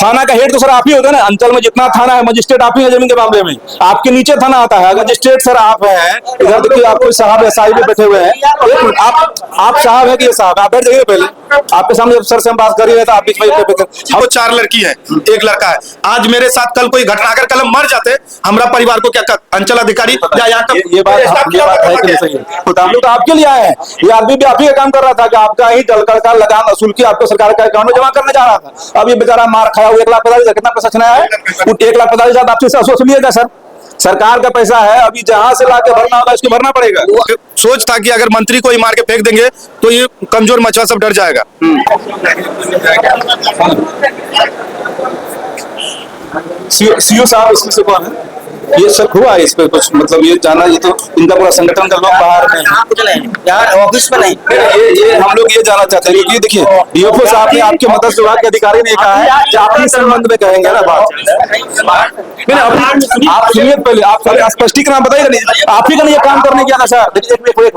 थाना का हेड तो सर आप ही होते हैं ना, अंचल में जितना थाना है मजिस्ट्रेट आप ही है जमीन के मामले में, आपके नीचे थाना आता है। अगर मजिस्ट्रेट सर आप हैं, इधर देखिए आपको साहब एसआई भी बैठे हुए हैं, एक मिनट, आप साहब है कि ये साहब, आप बैठ जाइए पहले, आपके सामने जब सर से हम बात कर रहे हैं तो आप बीच में हम 4 लड़की है, एक लड़का है। आज मेरे साथ कल कोई घटना अगर कल हम मर जाते, हमारा परिवार को क्या अंचल अधिकारी या यहाँ ये बात है कि नहीं सही है? तो हम लोग तो आपके लिए आए हैं, ये आदमी भी आप ही का काम कर रहा था कि आपका ही डलकर का लगान वसूल की आपको सरकार का अकाउंट में जमा करने जा रहा था। अब ये बेचारा मार खाया, 1,45,000 कितना पैसा छनाया है, 1,45,000 आपसे वसूलिएगा सर, सरकार का पैसा है, अभी जहां से लाके भरना होगा इसको भरना पड़ेगा। सोच था कि अगर मंत्री को ही मार के फेंक देंगे तो ये कमजोर मछुआ सब डर जाएगा। सीओ साहब इसमें से कौन है? ये सब हुआ है इस पे कुछ, मतलब ये जाना, ये तो इनका पूरा संगठन का लोग बाहर में यहाँ ऑफिस में नहीं, ये हम लोग ये जानना चाहते हैं क्योंकि देखिए डीओपी साहब ने आपके मत्स्य विभाग के अधिकारी ने कहा है कि आप ही संबंध में कहेंगे ना बात। आप सुनिए पहले, आप स्पष्टीकरण बताइए नहीं, आप ही का नहीं काम करने गया ना सर। देखिए एक मिनट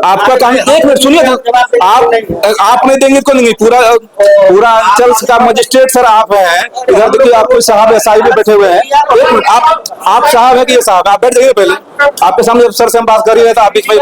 आपका काम, एक मिनट सुनिए, आप नहीं देंगे को नहीं, पूरा अंचल का मजिस्ट्रेट सर आप हैं, इधर देखिए आपको साहब एसआई भी बैठे हुए हैं, एक मिनट, आप साहब है कि ये साहब, आप बैठ जाइए पहले, आपके सामने जब सर से हम बात कर रहे हैं तो आप बीच में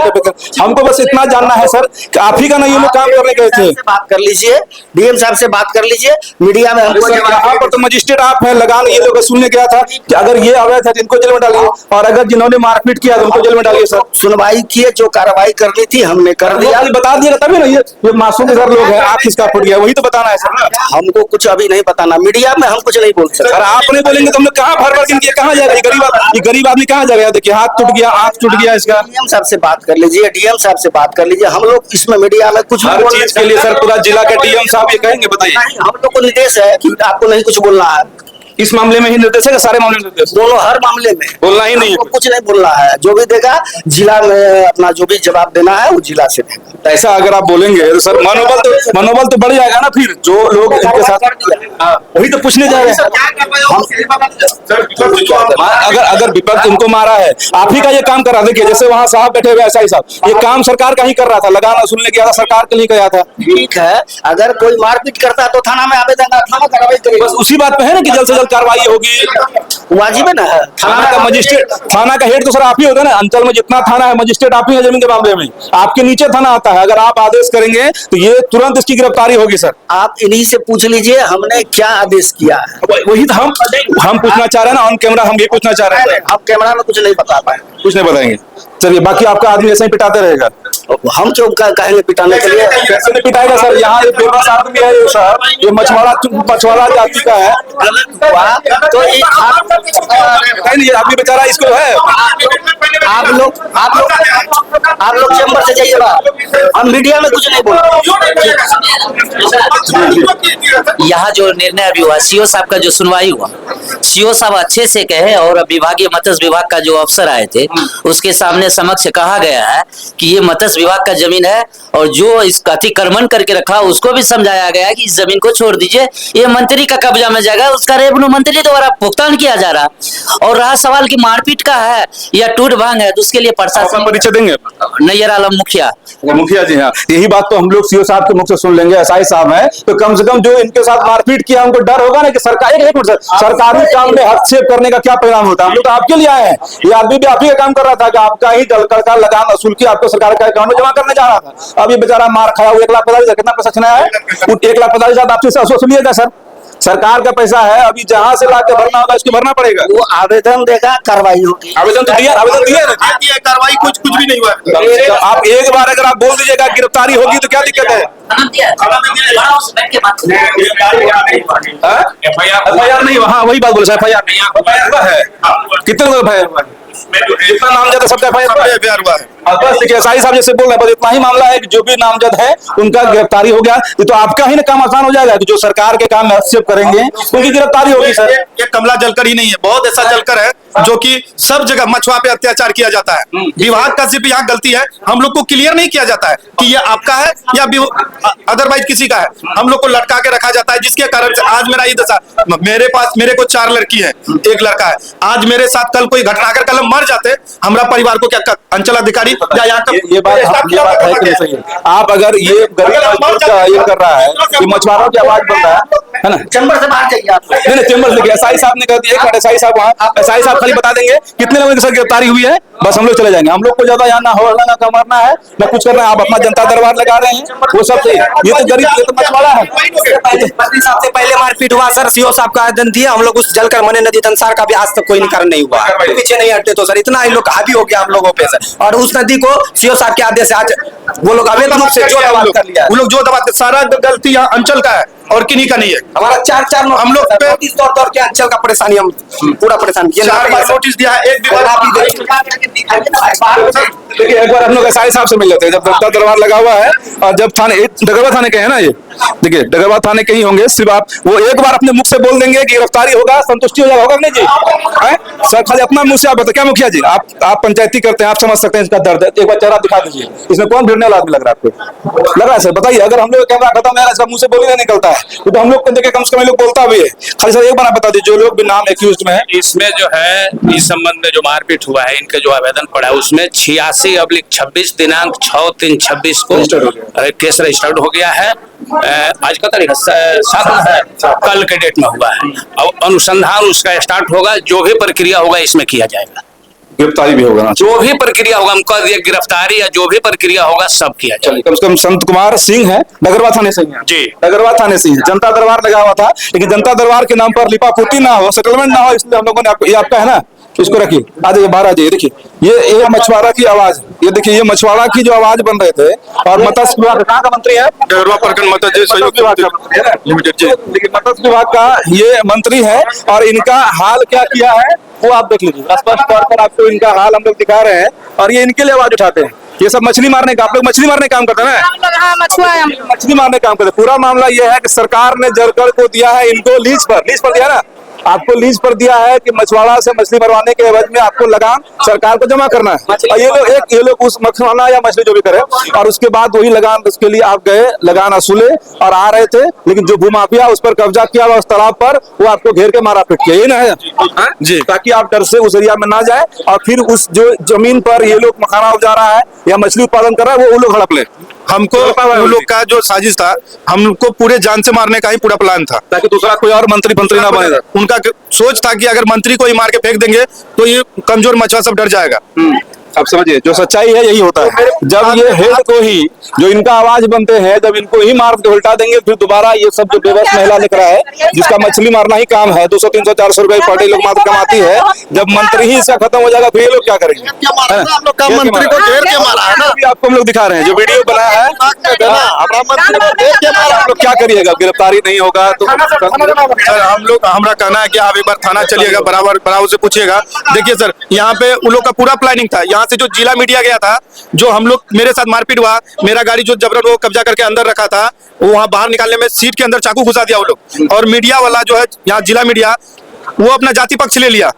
हमको बस इतना जानना है सर कि आप ही का नहीं, ये लोग काम करने गए थे। बात कर लीजिए, डीएम साहब से बात कर लीजिए, मीडिया में हमको यहाँ पर तो मजिस्ट्रेट आप हैं, लगान ये लोग सुनने गया था कि अगर ये अवैध है तो इनको जेल में डालिए, और अगर जिन्होंने मारपीट किया तो उनको जेल में डालिए सर। सुनवाई की, जो कार्रवाई करनी थी हमने कर दिया, बता दिएगा तभी ना, ये मासूम सर लोग हैं, आप किसका फुट गया वही तो बताना है सर। हमको कुछ अभी नहीं बताना, मीडिया में हम कुछ नहीं बोल सकते। सर आप नहीं बोलेंगे तो हम लोग कहाँ भर के कहाँ जाएगा, ये गरीब आदमी कहाँ जाएगा? देखिए हाथ टूट गया, आंख टूट गया इसका। डीएम साहब से बात कर लीजिए, डीएम साहब से बात कर लीजिए, हम लोग इसमें मीडिया में कुछ हर चीज के लिए सर पूरा जिला के डीएम साहब ये कहेंगे, बताइए। हम लोग को निर्देश है कि आपको नहीं कुछ बोलना है, इस मामले में ही निर्देश है, सारे मामले में निर्देश, दोनों हर मामले में बोलना ही नहीं है, कुछ नहीं बोलना है, जो भी देगा जिला में अपना जो भी जवाब देना है वो जिला से देगा। ऐसा अगर आप बोलेंगे तो सर मनोबल तो बढ़ जाएगा ना, फिर जो लोग इनके साथ वही तो पूछने जाएंगे। अगर विपक्ष उनको मारा है, आप ही का ये काम कर रहा, देखिए जैसे वहाँ साहब बैठे हुए एसआई साहब, ये काम सरकार का ही कर रहा था, लगान वसूलने गया था, सरकार के लिए गया था। ठीक है, अगर कोई मारपीट करता तो थाना में आवेदन, थाना कार्रवाई करेगी, बस उसी बात पे है ना कि जल्द से जल्द कार्रवाई होगी, वाजिब है ना। थाना का मजिस्ट्रेट, थाना का हेड तो सर आप ही होते हैं ना, अंचल में जितना थाना है मजिस्ट्रेट आप ही है जमीन के मामले में, आपके नीचे थाना आता है। अगर आप आदेश करेंगे तो ये तुरंत इसकी गिरफ्तारी होगी सर। आप इन्हीं से पूछ लीजिए हमने क्या आदेश किया है, वही तो हम पूछना चाह रहे हैं ना, ऑन कैमरा हम ये पूछना चाह रहे हैं। आप कैमरा में कुछ नहीं बता पाए, कुछ नहीं बताएंगे, चलिए बाकी आपका आदमी ऐसे ही पिटाते रहेगा। हम क्यों कहेंगे पिटाने के लिए? कैसे नहीं पिटाएगा सर, यहाँ ये बेबस आदमी है ये सर, ये मछुआरा जाति का है, तो ये आदमी बेचारा इसको है। आप लोग चैम्बर से जाइएगा, हम मीडिया में कुछ नहीं बोलते। यहाँ जो निर्णय अभी हुआ, सीओ साहब का जो सुनवाई हुआ, सीओ साहब अच्छे से कहे, और विभागीय मत्स्य विभाग का जो अफसर आए थे उसके सामने समक्ष कहा गया है कि ये मत्स्य विभाग का जमीन है, और जो इसका अतिक्रमण करके रखा उसको भी समझाया गया कि इस जमीन को छोड़ दीजिए, ये मंत्री का कब्जा में जाएगा, उसका रेवेन्यू मंत्री द्वारा भुगतान किया जा रहा। और रहा सवाल की मारपीट का है या टूट भांग है, तो उसके लिए प्रशासन परिचय देंगे, नैयर आलम मुखिया जी हाँ, यही बात तो हम लोग सीओ साहब के मुख से सुन लेंगे, एसआई साहब हैं, तो कम से कम जो इनके साथ मारपीट किया उनको डर होगा ना कि सरकारी काम में हस्तक्षेप करने का क्या परिणाम होता है। हम लोग तो आपके लिए आए हैं, ये आदमी भी आप ही का काम कर रहा था कि आपका ही डलकर का लगान वसूल की आपको सरकार का अकाउंट में जमा करने जा रहा था। अब ये बेचारा मार खाया, 1,45,000 कितना पैसा छनाया है, 1,45,000 आपसे वसूलिएगा सर, सरकार का पैसा है, अभी जहां से लाके भरना होगा इसको भरना पड़ेगा। वो आवेदन देगा, कार्रवाई होगी। आवेदन तो दिया, कार्रवाई कुछ भी नहीं हुआ। आप एक बार अगर आप बोल दीजिएगा गिरफ्तारी होगी तो क्या दिक्कत है? एफआईआर नहीं, हाँ वही बात बोले, एफआईआर नहीं है, कितने लोग एफआईआर जितना नामजद है सबका एफआईआर हुआ है। बस देखिए एसआई साहब जैसे बोल रहे हैं, बस इतना ही मामला है कि जो भी नामजद है उनका गिरफ्तारी हो गया, तो आपका ही ना काम आसान हो जाएगा कि जो सरकार के काम में हस्तक्षेप करेंगे उनकी गिरफ्तारी होगी सर। ये कमला जलकर ही नहीं है, बहुत ऐसा जलकर है जो कि सब जगह मछुआ पे अत्याचार किया जाता है। विभाग का सिर्फ यहाँ गलती है, हम लोग को क्लियर नहीं किया जाता है कि ये आपका है या अदरवाइज किसी का है। हम लोग को लटका के रखा जाता है, जिसके कारण से आज मेरा ये दशा। मेरे को 4 लड़की है, 1 लड़का है। आज मेरे साथ कल कोई घटना अगर कल मर जाते, हमारा परिवार को क्या अंचल अधिकारी या यहाँ का ये बात है कि नहीं सही है? आप अगर ये गरीब मजदूर का ये कर रहा है कि मछुआरों की आवाज बन रहा है ना? चैम्बर से बाहर जाइए आप। नहीं चैम्बर से एसआई साहब ने कह दिया, एक मिनट एसआई साहब वहाँ, एसआई साहब खाली बता देंगे कितने लोगों की सर गिरफ्तारी हुई है, बस हम लोग चले जाएंगे। हम लोग को ज्यादा यहाँ ना हो ना कमरना है ना कुछ करना है। आप अपना जनता दरबार लगा रहे हैं, वो सब सही। ये तो गरीब, ये तो मछुआरा है। मंत्री साहब से पहले मारपीट हुआ सर, सीओ साहब का आवेदन दिया, हम लोग उस जलकर मने नदी तंसार का भी आज तक कोई निकारण नहीं हुआ। पीछे नहीं हटते तो सर, इतना इन लोग हावी हो गया हम लोगों पे सर। और उस नदी को सीओ साहब के आदेश से आज वो लोग अवैध रूप से जो दबाव कर लिया, वो लोग जो दबाते, सारा गलती यहाँ अंचल का है और किन्हीं का नहीं है। हमारा 4 हम लोग पे नोटिस तौर के अंचल का परेशानी, हम पूरा परेशान किया। 4 बार नोटिस दिया है, एक भी देखिए एक बार हम लोग एसआई साहब से मिल लेते हैं, जब जनता दरबार लगा हुआ है और जब थाने डगरवा थाने के है ना, ये देखिए डगरवा थाने के ही होंगे। सिर्फ आप वो एक बार अपने मुख से बोल देंगे कि गिरफ्तारी होगा, संतुष्टि हो जाएगा, होगा नहीं जी? सर खाली अपना मुंह से आप बताइए। क्या मुखिया जी, आप पंचायती करते हैं, आप समझ सकते हैं इसका दर्द है। एक बार चेहरा दिखा दीजिए, इसमें कौन भिड़ने वाला आदमी लग रहा है आपको? लग रहा है सर? बताइए। अगर हम लोग कैमरा खत्म है, इसका मुंह से बोली नहीं निकलता है, तो हम लोग को देखिए कम से कम लोग बोलता भी है। खाली सर एक बार आप बता दीजिए, जो लोग भी नाम एक्यूज में है इसमें जो है, इस संबंध में जो मारपीट हुआ है, इनका जो आवेदन पड़ा है उसमें 86/26 दिनांक 6/3/26 को केस रजिस्टर्ड हो गया है। आज का तारीख 7 है, कल के डेट में हुआ है। और अनुसंधान उसका स्टार्ट होगा, जो भी प्रक्रिया होगा इसमें किया जाएगा। गिरफ्तारी भी होगा ना? जो भी प्रक्रिया होगा, हमको गिरफ्तारी या जो भी प्रक्रिया होगा सब किया जाएगा। कम से कम संत कुमार सिंह है, डगरवा थाने से ही हैं। जी। डगरवा थाने से ही है। जनता दरबार लगा हुआ था, लेकिन जनता दरबार के नाम पर लिपापोती ना हो, सेटलमेंट ना हो, इसलिए हम लोगों ने ये आपका है ना, इसको रखिए। आ जाइए बाहर आ जाइए। देखिए ये मछुआरा की आवाज, ये देखिए ये मछुआरा की जो आवाज बन रहे थे। और मत्स्य विभाग कहाँ का मंत्री है? डगरवा प्रखंड मत्स्य संयुक्त विभाग का लिमिटेड जी। लेकिन मत्स्य विभाग का ये मंत्री है, और इनका हाल क्या किया है वो आप देख लीजिए। स्पष्ट तौर पर आपको इनका हाल हम लोग दिखा रहे हैं, और ये इनके लिए आवाज उठाते हैं। ये सब मछली मारने का, आप लोग मछली मारने का काम करते हैं ना? मछली मारने का काम करते हैं। पूरा मामला ये है कि सरकार ने जरकर को दिया है इनको लीज पर दिया ना, आपको लीज पर दिया है कि मछुआरा से मछली मरवाने के एवज में आपको लगान सरकार को जमा करना है। और ये लोग उस मछुआरा या मछली जो भी करे, और उसके बाद वही लगान, उसके लिए आप गए, लगान वसूले और आ रहे थे, लेकिन जो भूमाफिया उस पर कब्जा किया हुआ उस तालाब पर, वो आपको घेर के मारा पीट किया, यही ना है जी? ताकि आप डर से उस एरिया में ना जाए, और फिर उस जो जमीन पर ये लोग मखाना उपजा रहा है या मछली उत्पादन कर रहा है, वो लोग हड़प ले। हमको उन लोग का जो साजिश था, हमको पूरे जान से मारने का ही पूरा प्लान था, ताकि दूसरा कोई और मंत्री ना बने। उनका सोच था कि अगर मंत्री को ही मार के फेंक देंगे तो ये कमजोर मछुआ सब डर जाएगा। आप समझिए, जो सच्चाई है यही होता है। जब ये हेड को ही, जो इनका आवाज बनते हैं, जब इनको ही मार के उल्टा देंगे, फिर दोबारा ये सब जो बेबस महिला लिख रहा है, जिसका मछली मारना ही काम है, 200, 300, 400 रुपए पर डे लोग मात्र कमाती है, जब मंत्री ही इसका खत्म हो जाएगा, फिर ये लोग क्या करेंगे? मंत्री को घेर के मारा है ना, आपको हम लोग दिखा रहे हैं, जो वीडियो बना है, आप लोग क्या करिएगा? गिरफ्तारी नहीं होगा तो सर हमारा कहना है कि आप एक बार थाना चलिएगा, बराबर से पूछिएगा। देखिए सर, यहाँ पे उन लोग का पूरा प्लानिंग था। यहाँ से जो जिला मीडिया गया था, जो हम लोग, मेरे साथ मारपीट हुआ, मेरा गाड़ी जो जबरन वो कब्जा करके अंदर रखा था, वो वहाँ बाहर निकालने में सीट के अंदर चाकू घुसा दिया वो लोग। और मीडिया वाला जो है यहाँ जिला मीडिया, वो अपना जाति पक्ष ले लिया।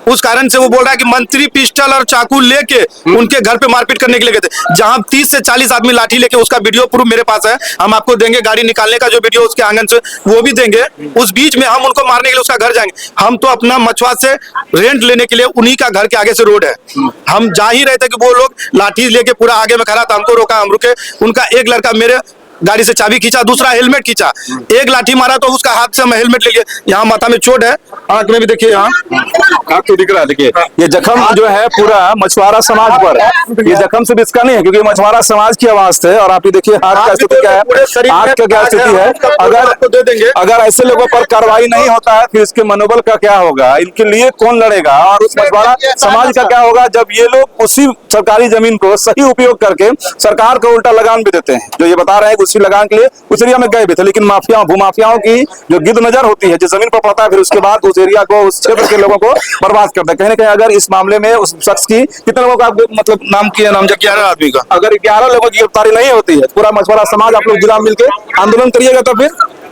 उस कारण से वो बोल रहा है कि मंत्री पिस्टल और चाकू लेके उनके घर पे मारपीट करने के लिए गए थे, जहां 30 से 40 आदमी लाठी लेके, उसका वीडियो प्रूफ मेरे पास है, हम आपको देंगे। गाड़ी निकालने का जो वीडियो उसके आंगन से, वो भी देंगे। उस बीच में हम उनको मारने के लिए उसका घर जाएंगे। हम तो अपना मछुआ से रेंट लेने के लिए उन्हीं का घर के आगे से रोड है, हम जा ही रहे थे कि वो लोग लाठी लेके पूरा आगे में खड़ा था, हमको रोका, हम रुके। उनका एक लड़का मेरे गाड़ी से चाबी खींचा, दूसरा हेलमेट खींचा, एक लाठी मारा तो उसका हाथ से हम हेलमेट ले लिए। यहाँ माथा में चोट है, आंख में भी देखिए, यहाँ आंख तो दिख रहा है। देखिए ये जख्म जो है पूरा मछुआरा समाज पर, ये जख्म सिर्फ इसका नहीं है, क्योंकि मछुआरा समाज की आवाज थे। और आप ये देखिए हाथ का स्थिति क्या है, हाथ का क्या स्थिति है। अगर ऐसे लोगों पर कार्रवाई नहीं होता है, फिर इसके मनोबल का क्या होगा, इनके लिए कौन लड़ेगा, और उस मछुआरा समाज का क्या होगा, जब ये लोग उसी सरकारी जमीन को सही उपयोग करके सरकार को उल्टा लगान भी देते हैं। जो ये बता रहे हैं उसी लगान के लिए उस एरिया में गए भी थे, लेकिन माफिया, भूमाफियाओं की जो गिद्ध नजर होती है, जो जमीन पर पड़ता है, फिर उसके बाद उस एरिया को, उस क्षेत्र के लोगों को बर्बाद करते हैं। कहीं ना कहीं अगर इस मामले में उस शख्स की, कितने लोगों का मतलब नाम किया, नाम 11 आदमी का, अगर 11 लोगों की गिरफ्तारी नहीं होती है, पूरा मछुआरा समाज आप लोग जिला मिलकर आंदोलन करिएगा, तो फिर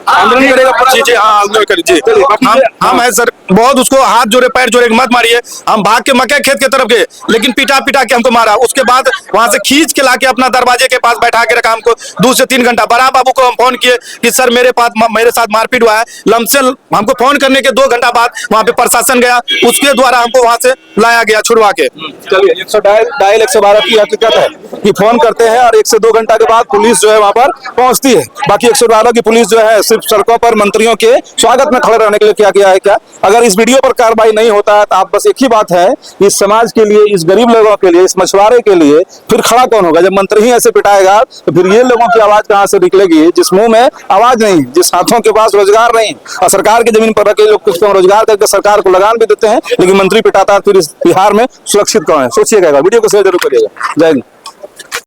आंदोलन करेगा पूरा? जी जी हाँ आंदोलन करें जी। चलिए, बाकी हम है सर, बहुत उसको हाथ जोड़े पैर जोड़े मत मारिए। हम भाग के मकई खेत के तरफ गए, लेकिन पिटा पिटा के हमको मारा। उसके बाद वहां से खींच के लाके अपना दरवाजे के पास बैठा के रखा हमको 2 से 3 घंटा। बड़ा बाबू को हम फोन किए कि सर मेरे साथ मारपीट हुआ है। लमसम हमको फोन करने के 2 घंटा बाद वहां पे प्रशासन गया, उसके द्वारा हमको वहां से लाया गया छुड़वा के। चलिए 112 112 की हकीकत है कि फोन करते हैं और 1 से 2 घंटा के बाद पुलिस जो है वहां पर पहुंचती है। बाकी 112 की पुलिस जो है सिर्फ सड़कों पर मंत्रियों के स्वागत में खड़े रहने के लिए किया गया है क्या? अगर इस वीडियो पर कार्रवाई नहीं होता है तो आप बस एक ही बात है, इस समाज के लिए, इस गरीब लोगों के लिए, इस मछुआरे के लिए फिर खड़ा कौन होगा? जब मंत्री ही ऐसे पिटाएगा तो फिर ये लोगों की आवाज कहां से निकलेगी, जिस मुंह में आवाज नहीं, जिस हाथों के पास रोजगार नहीं। और सरकार की जमीन पर रखे लोग कुछ कम रोजगार करके सरकार को लगान भी देते हैं, लेकिन मंत्री पिटाता है, फिर इस बिहार में सुरक्षित कौन है? सोचिएगा, वीडियो को शेयर जरूर करिएगा। जय हिंद।